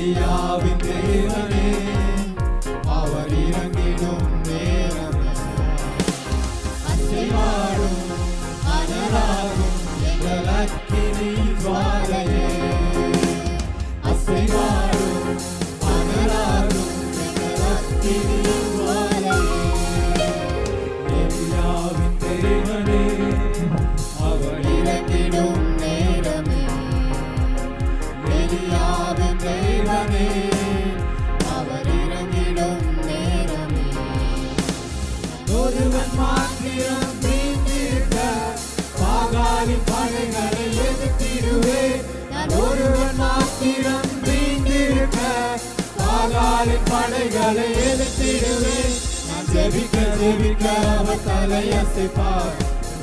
எலியாவின் தேவனே அவர் இறங்கிடும் நேரம் அசைவாடும் அனலாகும் எங்கள் அக்கினி ஜுவாலையே அசைவாடும் அனலாகும் எங்கள் அக்கினி ஜுவாலையே எலியாவின் தேவனே அவர் இறங்கிடும் நேரமே எலியாவின் தேவனே அவர் இறங்கிடும் நேரமே ஒருவன் மாத்திரம் நீந்திருக்க பாகாலின் படைகளை எதிர்த்திடுவேன் நான் ஒருவன் மாத்திரம் நீந்திருக்க பாகாலின் படைகளை எதிர்த்திடுவேன் நான் ஜெபிக்க ஜெபிக்க அவர் தலையசைப்பார்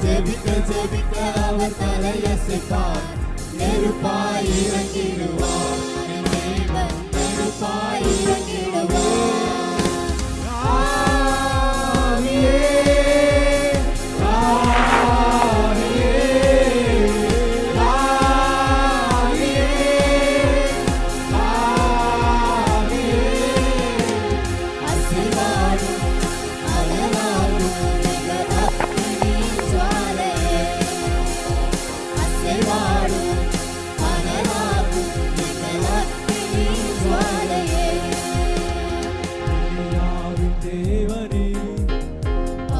ஜெபிக்க ஜெபிக்க அவர் தலையசைப்பார் நெருப்பாய் இறங்கிடுவார் என் தேவன் நெருப்பாய் இறங்கிடுவார் ஆவியே ஆவியே ஆவியே ஆவியே அசைவாடும் அனலாடும் எங்கள் அக்கினி ஜுவாலையே அசைவாடும் அனலாடும் எங்கள் அக்கினி ஜுவாலையே எலியாவின் தேவனே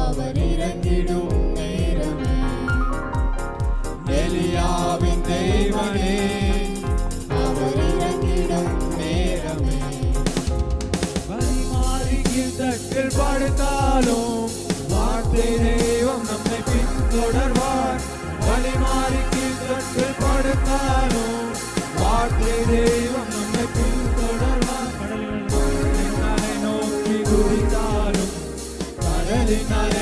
அவர் இறங்கிடும் நேரமே எலியாவின் தேவனே அவர் இறங்கிடும் நேரமே வழிமாறியில் தட்டில் படுத்தாலும் வார்த்தை தெய்வம் நம்மை பின்தொடர்வார் வழிமாறியில் தட்டில் படுத்தாலும் வார்த்தை தெய்வம் நம்மை பின்தொடர்வார் கடலினாலே நோக்கி குதித்தாலும் கடலினாலே